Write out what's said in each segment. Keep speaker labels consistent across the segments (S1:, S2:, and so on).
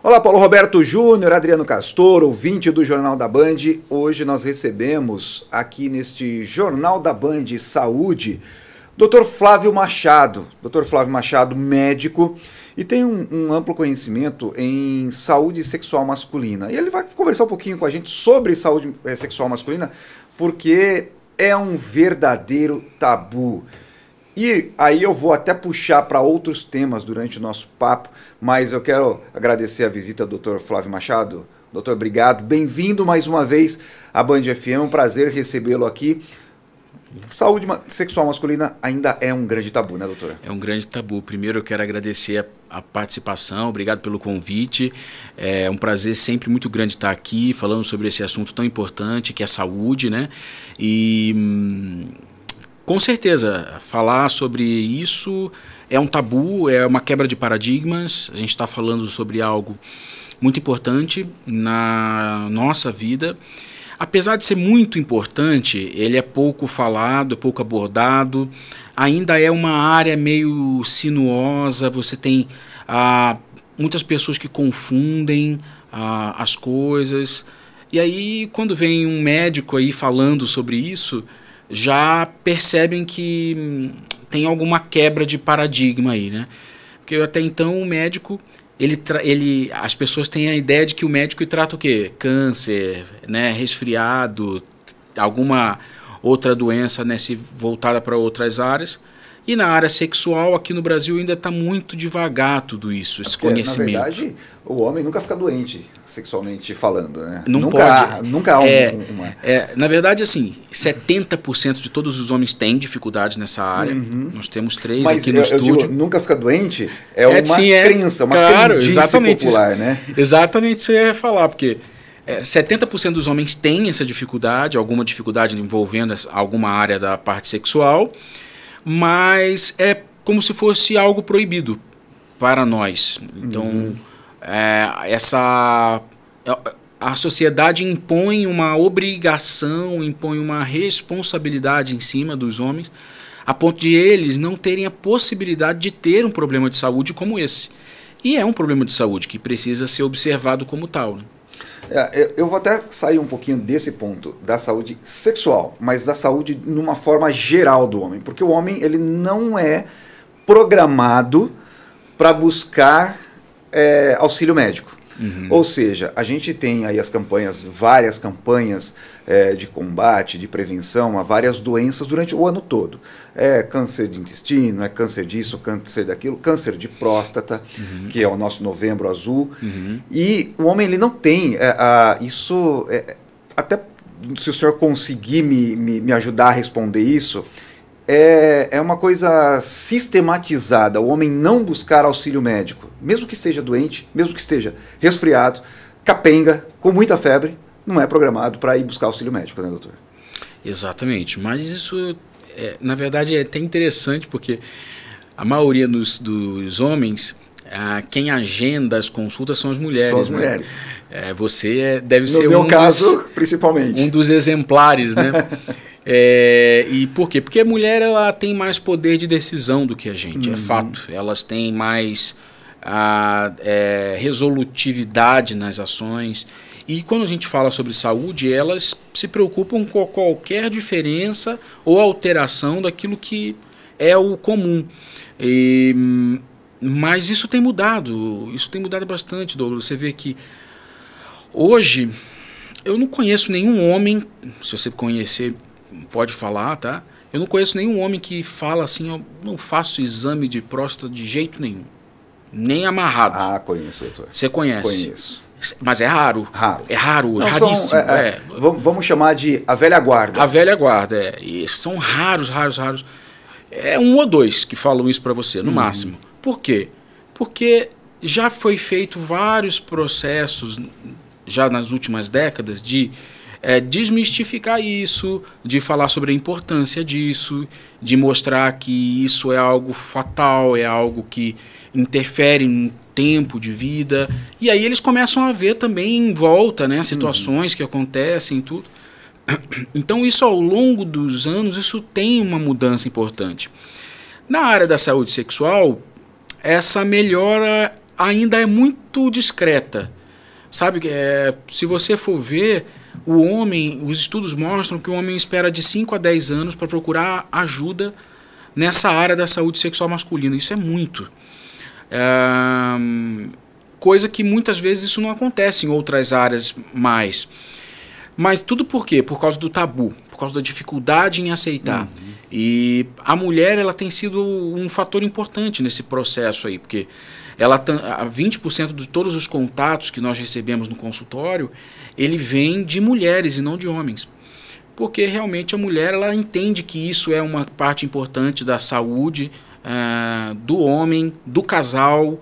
S1: Olá, Paulo Roberto Júnior, Adriano Castor, ouvinte do Jornal da Band. Hoje nós recebemos aqui neste Jornal da Band Saúde, Dr. Flávio Machado. Dr. Flávio Machado, médico, e tem um amplo conhecimento em saúde sexual masculina. E ele vai conversar um pouquinho com a gente sobre saúde sexual masculina, porque é um verdadeiro tabu. E aí eu vou até puxar para outros temas durante o nosso papo, mas eu quero agradecer a visita do Dr. Flávio Machado. Doutor, obrigado. Bem-vindo mais uma vez à Band FM, é um prazer recebê-lo aqui. Saúde sexual masculina ainda é um grande tabu, né, doutor?
S2: É um grande tabu. Primeiro eu quero agradecer a participação, obrigado pelo convite. É um prazer sempre muito grande estar aqui falando sobre esse assunto tão importante que é a saúde, né? E com certeza, falar sobre isso é um tabu, é uma quebra de paradigmas. A gente está falando sobre algo muito importante na nossa vida. Apesar de ser muito importante, ele é pouco falado, é pouco abordado, ainda é uma área meio sinuosa, você tem muitas pessoas que confundem as coisas. E aí, quando vem um médico aí falando sobre isso, já percebem que tem alguma quebra de paradigma aí, né? Porque até então o médico, as pessoas têm a ideia de que o médico trata o quê? Câncer, né? Resfriado, alguma outra doença, né? Voltada para outras áreas. E na área sexual, aqui no Brasil, ainda está muito devagar tudo isso, esse conhecimento.
S1: Na verdade, o homem nunca fica doente, sexualmente falando, né?
S2: Nunca
S1: há uma...
S2: Na verdade, assim, 70% de todos os homens têm dificuldades nessa área. Uhum. Nós temos 3 aqui no estúdio.
S1: Digo, nunca fica doente é uma crença, uma crendice popular, né?
S2: Exatamente isso que eu ia falar, porque 70% dos homens têm essa dificuldade, alguma dificuldade envolvendo alguma área da parte sexual, mas é como se fosse algo proibido para nós. Então, a sociedade impõe uma obrigação, impõe uma responsabilidade em cima dos homens, a ponto de eles não terem a possibilidade de ter um problema de saúde como esse. E é um problema de saúde que precisa ser observado como tal, né?
S1: Eu vou até sair um pouquinho desse ponto da saúde sexual, mas da saúde numa forma geral do homem, porque o homem ele não é programado para buscar auxílio médico. Uhum. Ou seja, a gente tem aí várias campanhas de combate, de prevenção a várias doenças durante o ano todo. Câncer de intestino, câncer disso, câncer daquilo, câncer de próstata, que é o nosso Novembro Azul. Uhum. E o homem ele não tem isso, até se o senhor conseguir me ajudar a responder isso, é uma coisa sistematizada, o homem não buscar auxílio médico, mesmo que esteja doente, mesmo que esteja resfriado, capenga, com muita febre, não é programado para ir buscar auxílio médico, né, doutor?
S2: Exatamente, mas isso, na verdade, é até interessante, porque a maioria dos homens, quem agenda as consultas são as mulheres.
S1: São as mulheres.
S2: Você deve ser
S1: no meu caso, principalmente.
S2: Um dos exemplares, né? E por quê? Porque a mulher ela tem mais poder de decisão do que a gente, é fato. Elas têm mais resolutividade nas ações. E quando a gente fala sobre saúde, elas se preocupam com qualquer diferença ou alteração daquilo que é o comum. Mas isso tem mudado bastante, Douglas. Você vê que hoje eu não conheço nenhum homem, se você conhecer, pode falar, tá? Eu não conheço nenhum homem que fala assim, eu não faço exame de próstata de jeito nenhum. Nem amarrado.
S1: Conheço, doutor.
S2: Você conhece?
S1: Conheço.
S2: Mas é raro. É raro hoje, raríssimo.
S1: Vamos chamar de a velha guarda.
S2: A velha guarda, E são raros. É 1 ou 2 que falam isso para você, no máximo. Por quê? Porque já foi feito vários processos, já nas últimas décadas, de desmistificar isso, de falar sobre a importância disso, de mostrar que isso é algo fatal, é algo que interfere no tempo de vida. E aí eles começam a ver também em volta, né, situações que acontecem e tudo. Então isso ao longo dos anos, isso tem uma mudança importante. Na área da saúde sexual, essa melhora ainda é muito discreta. Sabe, se você for ver, o homem, os estudos mostram que o homem espera de 5 a 10 anos para procurar ajuda nessa área da saúde sexual masculina. Isso é muito. Coisa que muitas vezes isso não acontece em outras áreas mais. Mas tudo por quê? Por causa do tabu, por causa da dificuldade em aceitar. E a mulher, ela tem sido um fator importante nesse processo aí, porque 20% de todos os contatos que nós recebemos no consultório, ele vem de mulheres e não de homens. Porque realmente a mulher, ela entende que isso é uma parte importante da saúde do homem, do casal,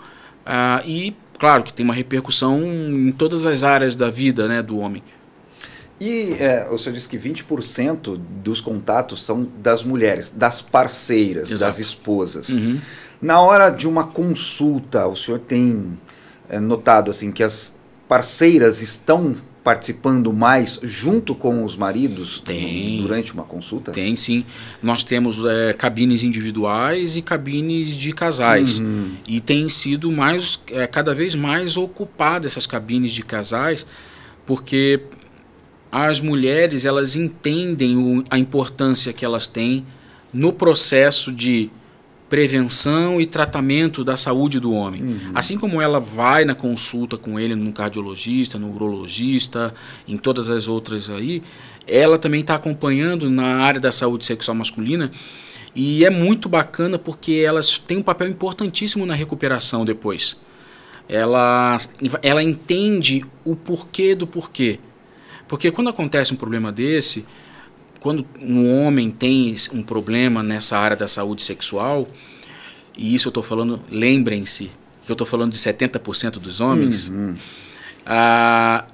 S2: e claro que tem uma repercussão em todas as áreas da vida, né, do homem.
S1: E o senhor disse que 20% dos contatos são das mulheres, das parceiras,
S2: Exato.
S1: das esposas. Na hora de uma consulta, o senhor tem notado assim que as parceiras estão participando mais junto com os maridos durante uma consulta?
S2: Tem, sim. Nós temos cabines individuais e cabines de casais. E tem sido cada vez mais ocupadas essas cabines de casais, porque as mulheres, elas entendem a importância que elas têm no processo de prevenção e tratamento da saúde do homem. Assim como ela vai na consulta com ele, no cardiologista, no urologista, em todas as outras aí, ela também está acompanhando na área da saúde sexual masculina, e é muito bacana porque elas têm um papel importantíssimo na recuperação depois. Ela entende o porquê do porquê. Porque quando acontece um problema desse, quando um homem tem um problema nessa área da saúde sexual, e isso eu estou falando, lembrem-se, que eu estou falando de 70% dos homens,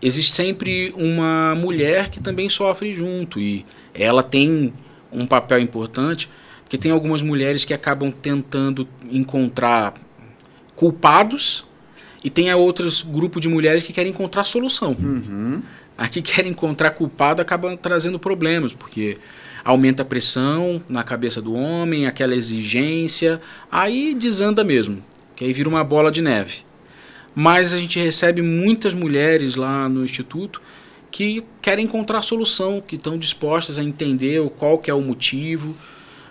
S2: existe sempre uma mulher que também sofre junto, e ela tem um papel importante, porque tem algumas mulheres que acabam tentando encontrar culpados, e tem outros grupos de mulheres que querem encontrar solução. A que quer encontrar culpado acaba trazendo problemas, porque aumenta a pressão na cabeça do homem, aquela exigência, aí desanda mesmo, que aí vira uma bola de neve. Mas a gente recebe muitas mulheres lá no Instituto que querem encontrar solução, que estão dispostas a entender qual que é o motivo,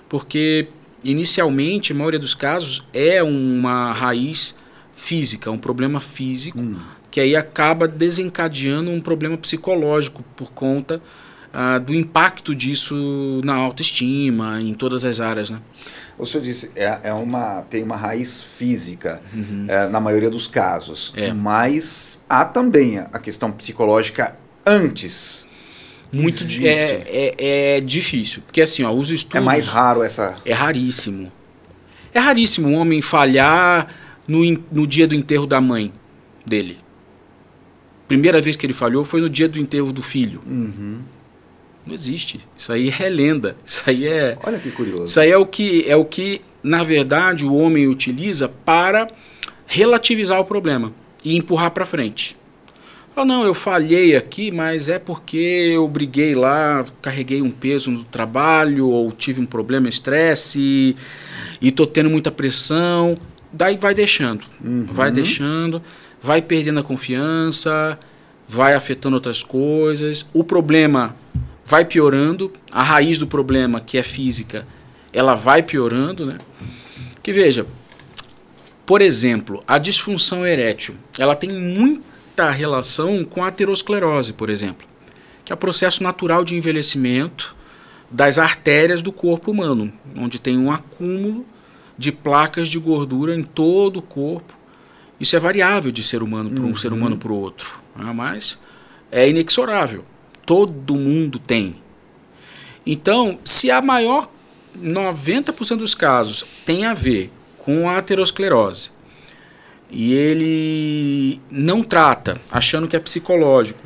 S2: porque inicialmente, a maioria dos casos, é uma raiz física, um problema físico, que aí acaba desencadeando um problema psicológico por conta do impacto disso na autoestima, em todas as áreas, né?
S1: O senhor disse, tem uma raiz física, na maioria dos casos, mas há também a questão psicológica antes.
S2: Muito é difícil, porque assim, os estudos...
S1: É mais raro essa...
S2: É raríssimo. É raríssimo um homem falhar no dia do enterro da mãe dele. Primeira vez que ele falhou foi no dia do enterro do filho. Não existe. Isso aí é lenda. Isso aí é...
S1: Olha que curioso.
S2: Isso aí é o que, na verdade, o homem utiliza para relativizar o problema e empurrar para frente. Fala, não, eu falhei aqui, mas é porque eu briguei lá, carreguei um peso no trabalho, ou tive um problema, estresse, e estou tendo muita pressão. Daí vai deixando. Vai deixando... vai perdendo a confiança, vai afetando outras coisas, o problema vai piorando, a raiz do problema, que é física, ela vai piorando, né? Que veja, por exemplo, a disfunção erétil, ela tem muita relação com a aterosclerose, por exemplo, que é o processo natural de envelhecimento das artérias do corpo humano, onde tem um acúmulo de placas de gordura em todo o corpo. Isso é variável de ser humano para um ser humano para o outro, né? Mas é inexorável. Todo mundo tem. Então, se a maior 90% dos casos tem a ver com a aterosclerose e ele não trata, achando que é psicológico,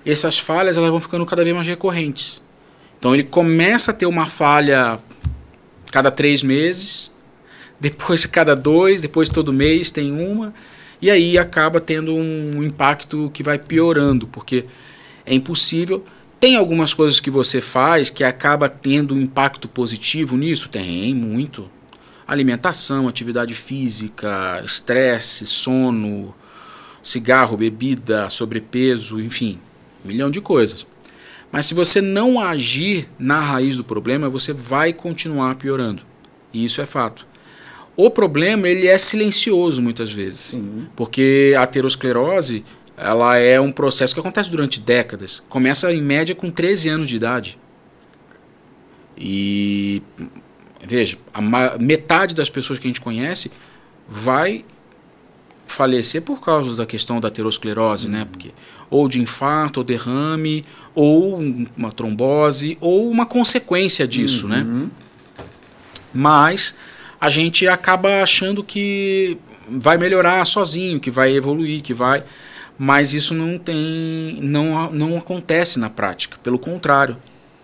S2: essas falhas elas vão ficando cada vez mais recorrentes. Então ele começa a ter uma falha cada 3 meses, depois cada 2, depois todo mês tem uma, e aí acaba tendo um impacto que vai piorando, porque é impossível. Tem algumas coisas que você faz que acaba tendo um impacto positivo nisso? Tem, muito. Alimentação, atividade física, estresse, sono, cigarro, bebida, sobrepeso, enfim, 1 milhão de coisas. Mas se você não agir na raiz do problema, você vai continuar piorando. E isso é fato. O problema, ele é silencioso muitas vezes.
S1: Sim.
S2: Porque a aterosclerose, ela é um processo que acontece durante décadas. Começa em média com 13 anos de idade. E veja, metade das pessoas que a gente conhece vai falecer por causa da questão da aterosclerose, né? Porque, ou de infarto, ou derrame, ou uma trombose, ou uma consequência disso, né? Mas a gente acaba achando que vai melhorar sozinho, que vai evoluir, que vai... Mas isso não acontece na prática. Pelo contrário,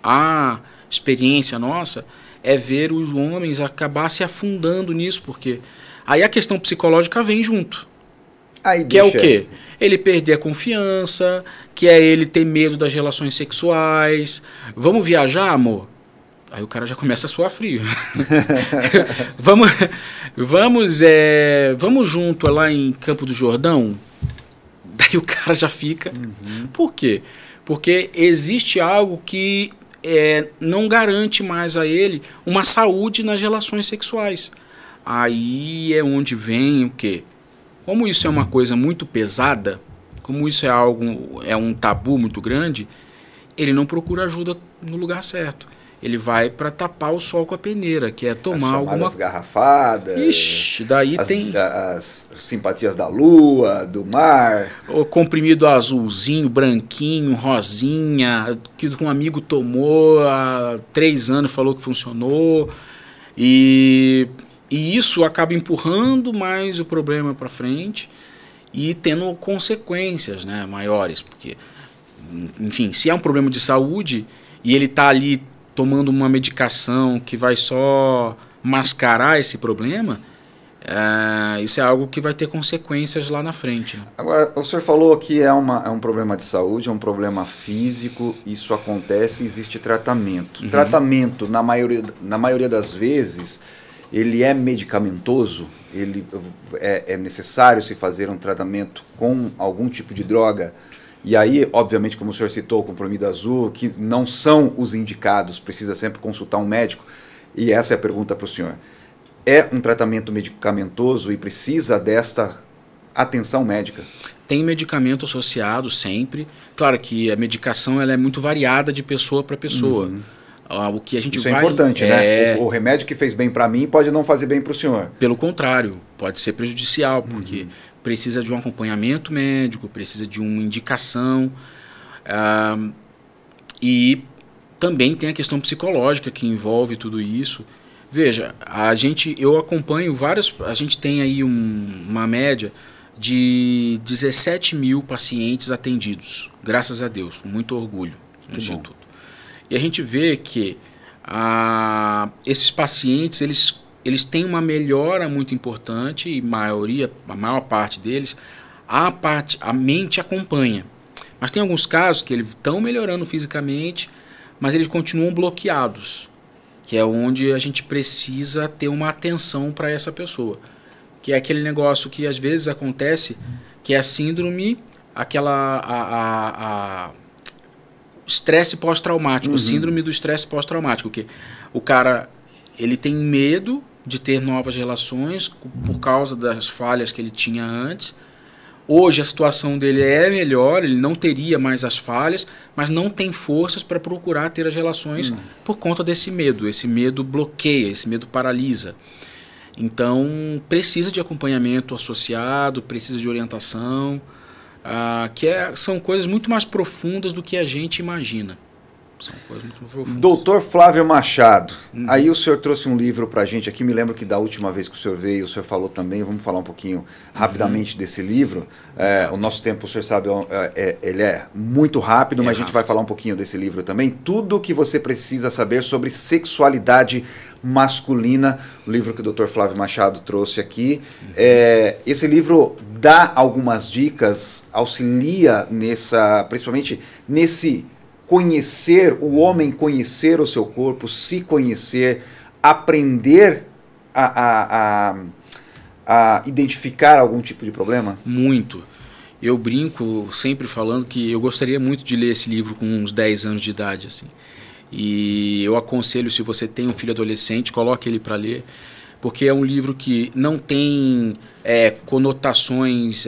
S2: a experiência nossa é ver os homens acabar se afundando nisso, porque aí a questão psicológica vem junto.
S1: Aí
S2: que é o quê? Ele perder a confiança, que é ele ter medo das relações sexuais. Vamos viajar, amor? Aí o cara já começa a suar frio. Vamos junto lá em Campo do Jordão? Daí o cara já fica... Por quê? Porque existe algo que não garante mais a ele uma saúde nas relações sexuais. Aí é onde vem o quê? Como isso é uma coisa muito pesada, como isso é um tabu muito grande, ele não procura ajuda no lugar certo. Ele vai para tapar o sol com a peneira, que é tomar alguma...
S1: As garrafadas.
S2: Ixi, daí tem...
S1: As simpatias da lua, do mar.
S2: O comprimido azulzinho, branquinho, rosinha, que um amigo tomou há 3 anos, falou que funcionou. E isso acaba empurrando mais o problema para frente e tendo consequências, né, maiores. Porque, enfim, se é um problema de saúde e ele está ali tomando uma medicação que vai só mascarar esse problema, isso é algo que vai ter consequências lá na frente. Né?
S1: Agora, o senhor falou que é um problema de saúde, é um problema físico, isso acontece, existe tratamento. Tratamento, na maioria das vezes, ele é medicamentoso, ele é necessário se fazer um tratamento com algum tipo de droga. E aí, obviamente, como o senhor citou, o comprimido azul, que não são os indicados, precisa sempre consultar um médico. E essa é a pergunta para o senhor. É um tratamento medicamentoso e precisa desta atenção médica?
S2: Tem medicamento associado sempre. Claro que a medicação ela é muito variada de pessoa para pessoa. O que a gente
S1: Isso é importante, né? O remédio que fez bem para mim pode não fazer bem para o senhor.
S2: Pelo contrário, pode ser prejudicial, porque precisa de um acompanhamento médico, precisa de uma indicação. E também tem a questão psicológica que envolve tudo isso. Veja, eu acompanho a gente tem aí uma média de 17 mil pacientes atendidos, graças a Deus, com muito orgulho no Instituto. E a gente vê que esses pacientes, eles têm uma melhora muito importante, e a maior parte deles, a mente acompanha. Mas tem alguns casos que eles estão melhorando fisicamente, mas eles continuam bloqueados, que é onde a gente precisa ter uma atenção para essa pessoa. Que é aquele negócio que às vezes acontece, que é a síndrome, estresse pós-traumático, síndrome do estresse pós-traumático, que o cara ele tem medo de ter novas relações por causa das falhas que ele tinha antes. Hoje a situação dele é melhor, ele não teria mais as falhas, mas não tem forças para procurar ter as relações por conta desse medo. Esse medo bloqueia, esse medo paralisa. Então precisa de acompanhamento associado, precisa de orientação, são coisas muito mais profundas do que a gente imagina. São coisas muito profundas.
S1: Doutor Flávio Machado, aí o senhor trouxe um livro para a gente aqui, me lembro que da última vez que o senhor veio, o senhor falou também, vamos falar um pouquinho rapidamente desse livro. O nosso tempo, o senhor sabe, ele é muito rápido, mas a gente vai falar um pouquinho desse livro também. Tudo o que você precisa saber sobre sexualidade masculina, o livro que o Dr. Flávio Machado trouxe aqui. Esse livro dá algumas dicas, auxilia principalmente nesse conhecer, o homem conhecer o seu corpo, se conhecer, aprender a identificar algum tipo de problema?
S2: Muito. Eu brinco sempre falando que eu gostaria muito de ler esse livro com uns 10 anos de idade, assim. E eu aconselho, se você tem um filho adolescente, coloque ele para ler, porque é um livro que não tem conotações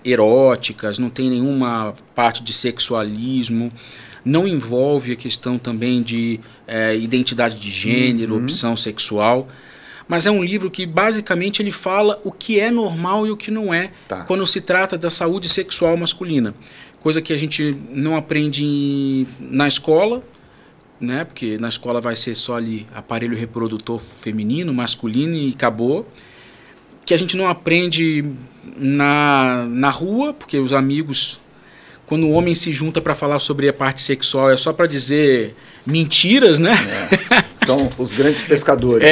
S2: eróticas, não tem nenhuma parte de sexualismo, não envolve a questão também de identidade de gênero, opção sexual, mas é um livro que basicamente ele fala o que é normal e o que não é quando se trata da saúde sexual masculina, coisa que a gente não aprende na escola, né? Porque na escola vai ser só ali aparelho reprodutor feminino, masculino e acabou. Que a gente não aprende na rua, porque os amigos, quando o homem se junta para falar sobre a parte sexual, é só para dizer mentiras, né?
S1: São os grandes pescadores.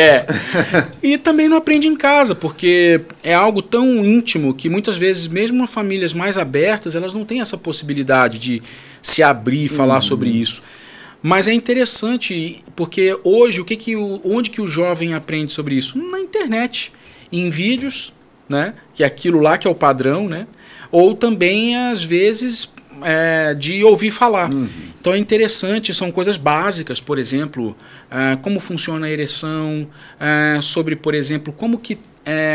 S2: E também não aprende em casa, porque é algo tão íntimo que muitas vezes, mesmo em famílias mais abertas, elas não têm essa possibilidade de se abrir e falar sobre isso. Mas é interessante, porque hoje, onde que o jovem aprende sobre isso? Na internet, em vídeos, né? Que é aquilo lá que é o padrão, né? Ou também, às vezes, de ouvir falar. Então é interessante, são coisas básicas, por exemplo, como funciona a ereção, sobre, por exemplo, como que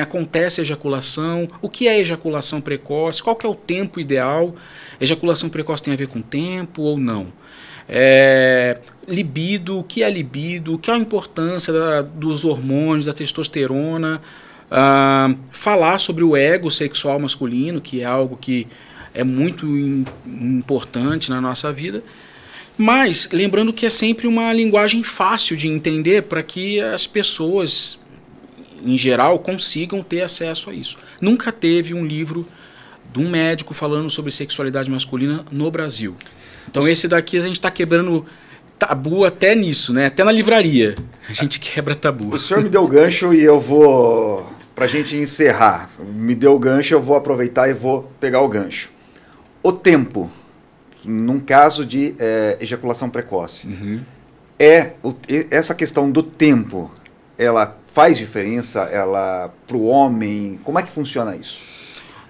S2: acontece a ejaculação, o que é ejaculação precoce, qual que é o tempo ideal, ejaculação precoce tem a ver com tempo ou não? Libido, o que é a importância dos hormônios, da testosterona, falar sobre o ego sexual masculino, que é algo que é muito importante na nossa vida, mas lembrando que é sempre uma linguagem fácil de entender para que as pessoas, em geral, consigam ter acesso a isso. Nunca teve um livro de um médico falando sobre sexualidade masculina no Brasil. Então esse daqui a gente está quebrando tabu até nisso, né? Até na livraria a gente quebra tabu.
S1: O senhor me deu o gancho e eu vou, para a gente encerrar, me deu o gancho, eu vou aproveitar e vou pegar o gancho. O tempo, num caso de ejaculação precoce, essa questão do tempo, ela faz diferença para o homem? Como é que funciona isso?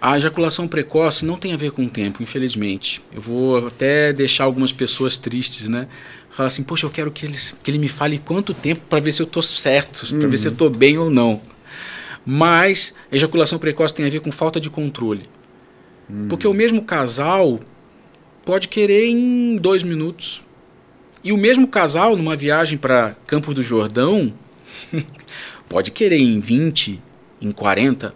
S2: A ejaculação precoce não tem a ver com o tempo, infelizmente. Eu vou até deixar algumas pessoas tristes, né? Falar assim, poxa, eu quero que ele me fale quanto tempo para ver se eu estou certo, para ver se eu estou bem ou não. Mas ejaculação precoce tem a ver com falta de controle. Porque o mesmo casal pode querer em 2 minutos. E o mesmo casal, numa viagem para Campos do Jordão, pode querer em 20, em 40.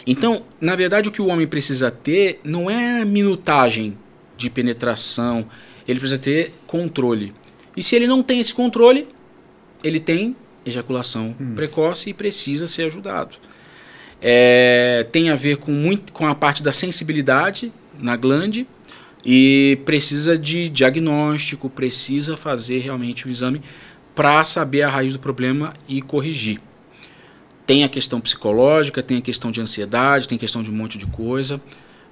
S2: Então, na verdade, o que o homem precisa ter não é minutagem de penetração, ele precisa ter controle. E se ele não tem esse controle, ele tem ejaculação precoce e precisa ser ajudado. Tem a ver com a parte da sensibilidade na glande e precisa de diagnóstico, precisa fazer realmente o exame para saber a raiz do problema e corrigir. Tem a questão psicológica, tem a questão de ansiedade, tem a questão de um monte de coisa,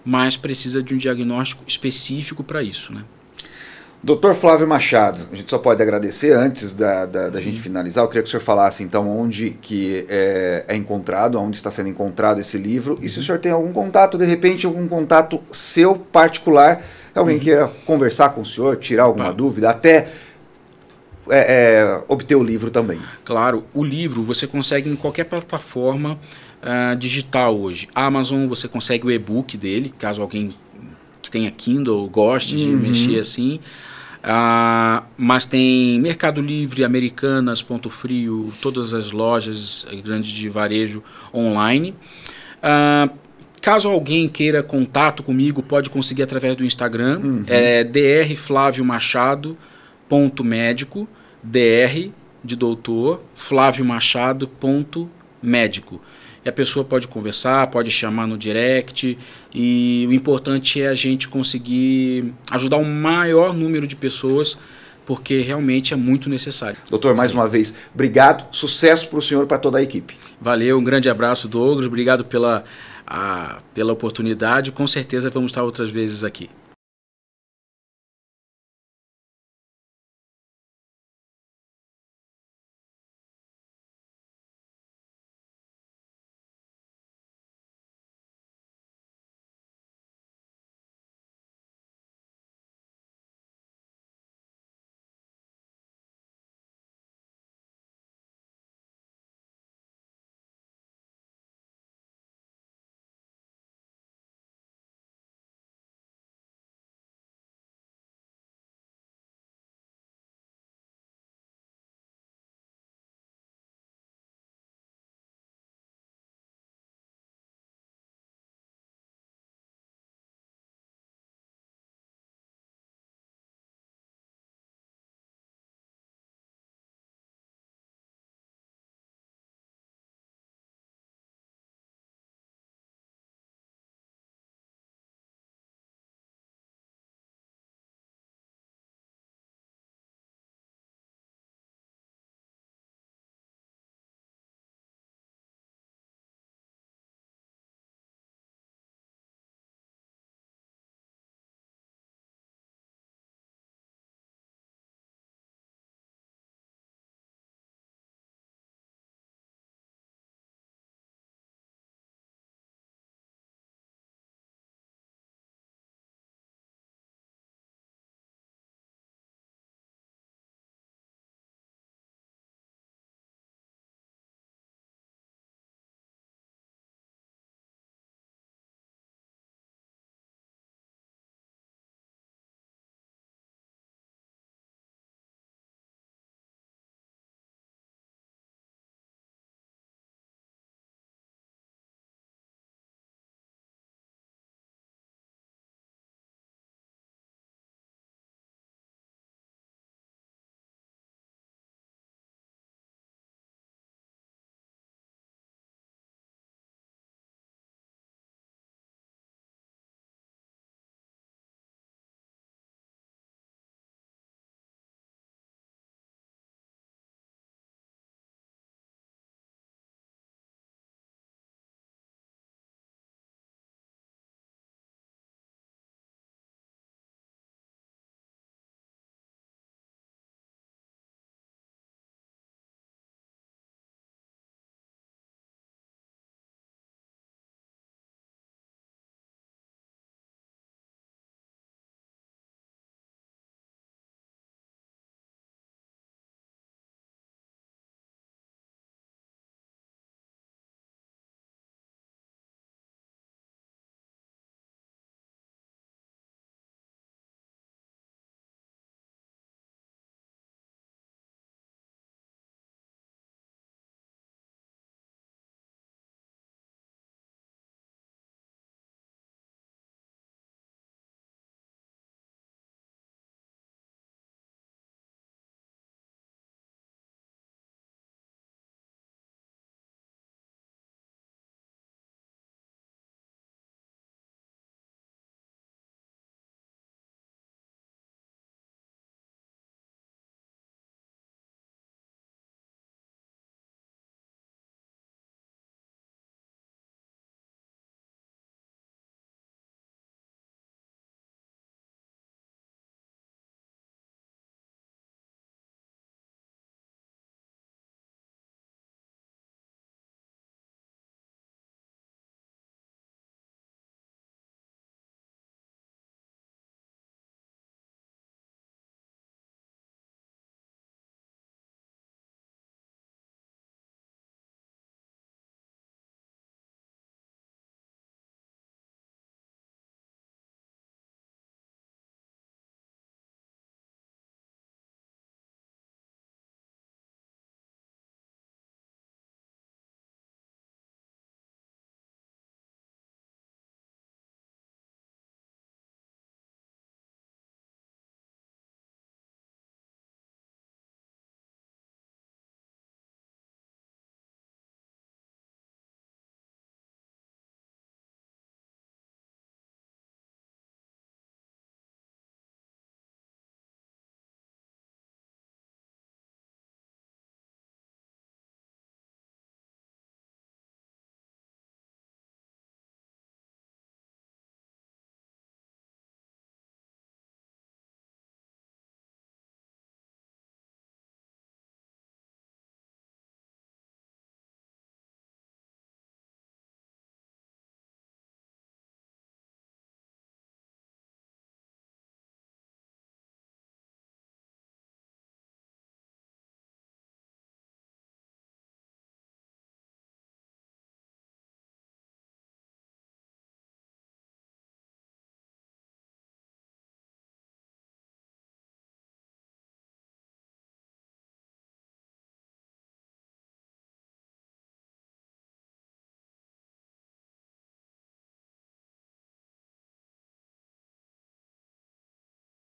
S2: mas precisa de um diagnóstico específico para isso, né?
S1: Dr. Flávio Machado, a gente só pode agradecer antes da gente finalizar. Eu queria que o senhor falasse então onde que é encontrado, onde está sendo encontrado esse livro, e se o senhor tem algum contato, de repente algum contato seu particular, alguém queira conversar com o senhor, tirar alguma dúvida, até obter o livro também.
S2: Claro, o livro você consegue em qualquer plataforma digital hoje. A Amazon você consegue o e-book dele, caso alguém que tenha Kindle goste de mexer assim. Mas tem Mercado Livre, Americanas, Ponto Frio, todas as lojas grandes de varejo online. Caso alguém queira contato comigo, pode conseguir através do Instagram, drflaviomachado.médico, dr de doutor, flaviomachado.médico. E a pessoa pode conversar, pode chamar no direct, e o importante é a gente conseguir ajudar o maior número de pessoas, porque realmente é muito necessário.
S1: Doutor, mais uma vez, obrigado, sucesso para o senhor e para toda a equipe.
S2: Valeu, um grande abraço, Douglas, obrigado pela oportunidade, com certeza vamos estar outras vezes aqui.